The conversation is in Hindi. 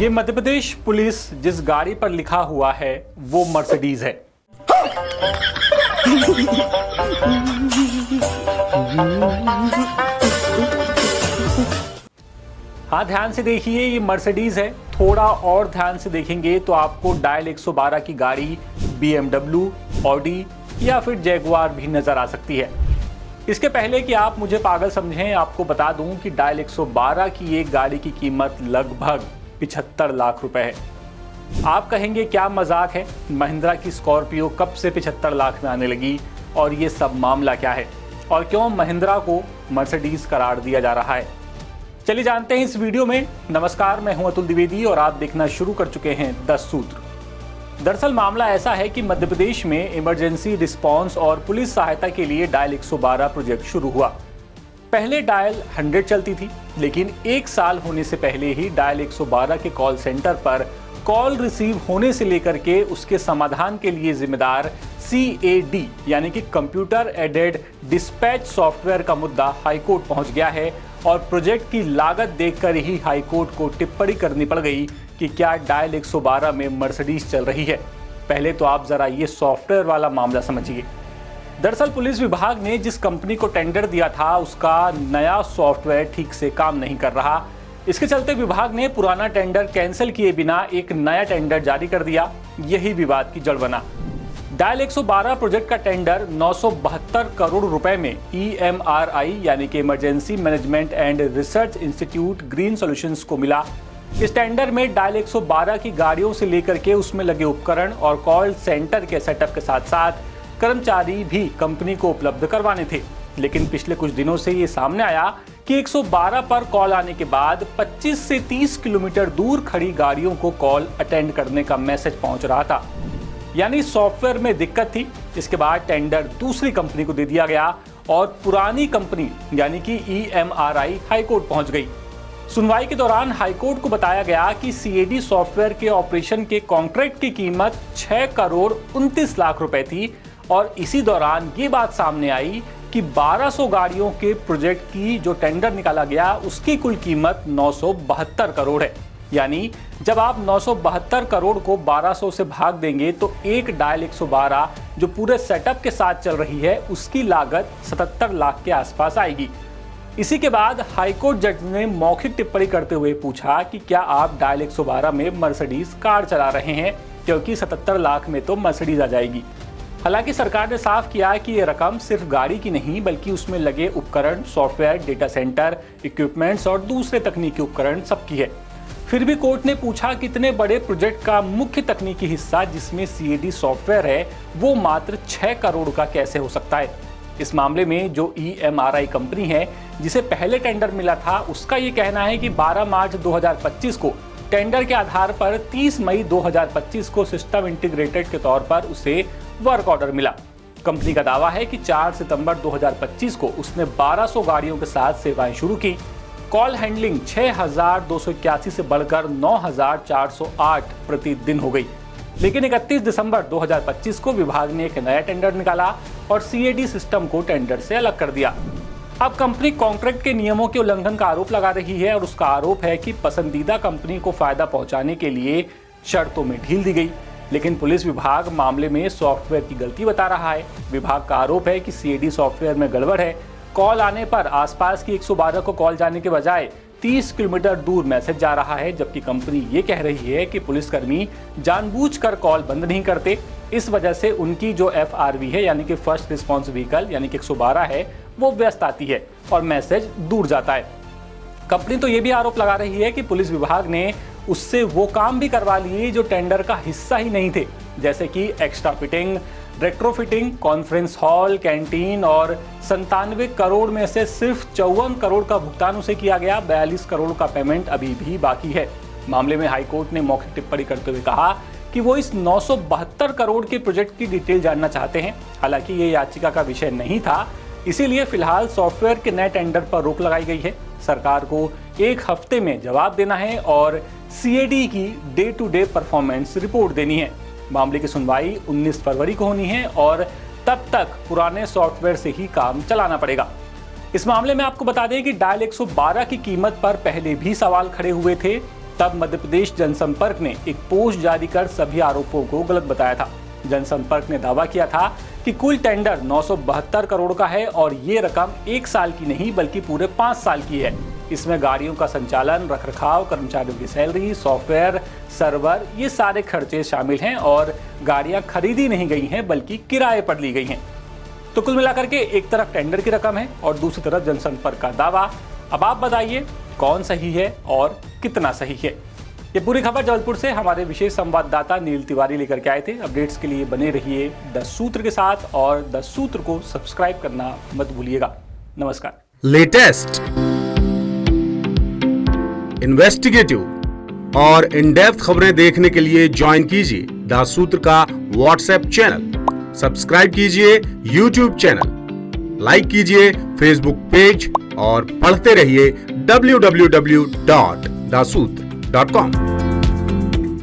ये मध्य प्रदेश पुलिस जिस गाड़ी पर लिखा हुआ है वो मर्सिडीज है। हाँ, ध्यान से देखिए, ये मर्सिडीज है। थोड़ा और ध्यान से देखेंगे तो आपको डायल 112 की गाड़ी BMW, ऑडी या फिर जैगुआर भी नजर आ सकती है। इसके पहले कि आप मुझे पागल समझें, आपको बता दूं कि डायल 112 की एक गाड़ी की कीमत लगभग 75 लाख रुपए है। आप कहेंगे क्या मजाक है, महिंद्रा की स्कॉर्पियो कब से 75 लाख में आने लगी और ये सब मामला क्या है और क्यों महिंद्रा को मर्सिडीज करार दिया जा रहा है। चलिए जानते हैं इस वीडियो में। नमस्कार, मैं हूं अतुल द्विवेदी और आप देखना शुरू कर चुके हैं 10 सूत्र। दरअसल मामला ऐसा है कि मध्य प्रदेश में इमरजेंसी रिस्पांस और पुलिस सहायता के लिए डायल 112 प्रोजेक्ट शुरू हुआ। पहले डायल 100 चलती थी, लेकिन एक साल होने से पहले ही डायल 112 के कॉल सेंटर पर कॉल रिसीव होने से लेकर के उसके समाधान के लिए जिम्मेदार CAD यानी कि कंप्यूटर एडेड डिस्पैच सॉफ्टवेयर का मुद्दा हाईकोर्ट पहुंच गया है और प्रोजेक्ट की लागत देखकर ही हाईकोर्ट को टिप्पणी करनी पड़ गई कि क्या डायल 112 में मर्सिडीज चल रही है। पहले तो आप जरा ये सॉफ्टवेयर वाला मामला समझिए। दरअसल पुलिस विभाग ने जिस कंपनी को टेंडर दिया था उसका नया सॉफ्टवेयर ठीक से काम नहीं कर रहा। इसके चलते विभाग ने पुराना टेंडर कैंसिल किए बिना एक नया टेंडर जारी कर दिया। यही विवाद की जड़ बना। डायल 112 प्रोजेक्ट का टेंडर 972 करोड़ रुपए में EMRI यानी कि emergency management and research institute green solutions को मिला। इस टेंडर में डायल 112 की गाड़ियों से लेकर के उसमें लगे उपकरण और कॉल सेंटर के सेटअप के साथ साथ कर्मचारी भी कंपनी को उपलब्ध करवाने थे। लेकिन पिछले कुछ दिनों से ये सामने आया कि 112 पर कॉल आने के बाद 25 से 30 किलोमीटर दूर खड़ी गाड़ियों को कॉल अटेंड करने का मैसेज पहुंच रहा था, यानी सॉफ्टवेयर में दिक्कत थी। इसके बाद टेंडर दूसरी कंपनी को दे दिया गया और पुरानी कंपनी यानी कि EMRI हाईकोर्ट पहुंच गई। सुनवाई के दौरान हाईकोर्ट को बताया गया कि CAD सॉफ्टवेयर के ऑपरेशन के कॉन्ट्रैक्ट की कीमत 6 करोड़ 29 लाख रुपए थी और इसी दौरान ये बात सामने आई कि 1200 गाड़ियों के प्रोजेक्ट की जो टेंडर निकाला गया उसकी कुल कीमत 972 करोड़ है। यानी जब आप 972 करोड़ को 1200 से भाग देंगे तो एक डायल 112 जो पूरे सेटअप के साथ चल रही है उसकी लागत 77 लाख के आसपास आएगी। इसी के बाद हाईकोर्ट जज ने मौखिक टिप्पणी करते हुए पूछा कि क्या आप डायल 112 में मर्सिडीज कार चला रहे हैं, क्योंकि 77 लाख में तो मर्सिडीज आ जाएगी। हालांकि सरकार ने साफ किया कि ये रकम सिर्फ गाड़ी की नहीं बल्कि उसमें लगे उपकरण, सॉफ्टवेयर, डेटा सेंटर, इक्विपमेंट्स और दूसरे तकनीकी उपकरण सबकी है। फिर भी कोर्ट ने पूछा कि इतने बड़े प्रोजेक्ट का मुख्य तकनीकी हिस्सा जिसमें CAD सॉफ्टवेयर है वो मात्र 6 करोड़ का कैसे हो सकता है। इस मामले में जो EMRI कंपनी है जिसे पहले टेंडर मिला था उसका ये कहना है कि 12 मार्च 2025 को टेंडर के आधार पर 30 मई 2025 को सिस्टम इंटीग्रेटेड के तौर पर उसे वर्क ऑर्डर मिला। कंपनी का दावा है कि 4 सितंबर 2025 को उसने 1200 गाड़ियों के साथ सेवाएं शुरू की। कॉल हैंडलिंग 6281 से बढ़कर 9408 प्रतिदिन हो गई। लेकिन 31 दिसंबर 2025 को विभाग ने एक नया टेंडर निकाला और CAD सिस्टम को टेंडर से अलग कर दिया। अब कंपनी कॉन्ट्रैक्ट के नियमों के उल्लंघन का आरोप लगा रही है और उसका आरोप है कि पसंदीदा कंपनी को फायदा पहुंचाने के लिए शर्तों में ढील दी गई। लेकिन पुलिस विभाग मामले में सॉफ्टवेयर की गलती बता रहा है। विभाग का आरोप है कि CAD सॉफ्टवेयर में गड़बड़ है। कॉल आने पर आसपास की 112 को कॉल जाने के बजाय 30 किलोमीटर दूर मैसेज जा रहा है, जबकि कंपनी ये कह रही है कि पुलिसकर्मी जानबूझकर कॉल बंद नहीं करते। इस वजह से उनकी जो FRV है यानी कि फर्स्ट रिस्पॉन्स व्हीकल यानी कि 112 है वो व्यस्त आती है और मैसेज दूर जाता है। कंपनी तो ये भी आरोप लगा रही है कि पुलिस विभाग ने उससे वो काम भी करवा लिए जो टेंडर का हिस्सा ही नहीं थे, जैसे कि extra fitting, retrofitting, conference hall, canteen और 97 करोड़ में से सिर्फ 54 करोड़ का भुगतान उसे किया गया। 42 करोड़ का पेमेंट अभी भी बाकी है। मामले में हाईकोर्ट ने मौखिक टिप्पणी करते हुए कहा कि वो इस 972 करोड़ के प्रोजेक्ट की डिटेल जानना चाहते हैं। हालांकि ये याचिका का विषय नहीं था, इसीलिए फिलहाल सॉफ्टवेयर के नए टेंडर पर रोक लगाई गई है। सरकार को 1 हफ्ते में जवाब देना है और CAD की day to day performance report देनी है। मामले की सुनवाई 19 फरवरी को होनी है और तब तक पुराने सॉफ्टवेयर से ही काम चलाना पड़ेगा। इस मामले में आपको बता दें कि डायल 112 की कीमत पर पहले भी सवाल खड़े हुए थे। तब मध्य प्रदेश जनसंपर्क ने एक पोस्ट जारी कर सभी आरोपों को गलत बताया था। जनसंपर्क ने दावा किया था कि कुल टेंडर 972 करोड़ का है और ये रकम 1 साल की नहीं बल्कि पूरे 5 साल की है। इसमें गाड़ियों का संचालन, रखरखाव, कर्मचारियों की सैलरी, सॉफ्टवेयर, सर्वर, ये सारे खर्चे शामिल हैं और गाड़ियां खरीदी नहीं गई हैं बल्कि किराए पर ली गई हैं। तो कुल मिलाकर के एक तरफ टेंडर की रकम है और दूसरी तरफ जनसंपर्क का दावा। अब आप बताइए कौन सही है और कितना सही है। ये पूरी खबर जबलपुर से हमारे विशेष संवाददाता नील तिवारी लेकर के आए थे। अपडेट्स के लिए बने रहिए 10 सूत्र के साथ और 10 सूत्र को सब्सक्राइब करना मत भूलिएगा। नमस्कार। लेटेस्ट, इन्वेस्टिगेटिव और इन डेप्थ खबरें देखने के लिए ज्वाइन कीजिए 10 सूत्र का व्हाट्सएप चैनल, सब्सक्राइब कीजिए यूट्यूब चैनल, लाइक कीजिए फेसबुक पेज और पढ़ते रहिए www.daसूत्र.com।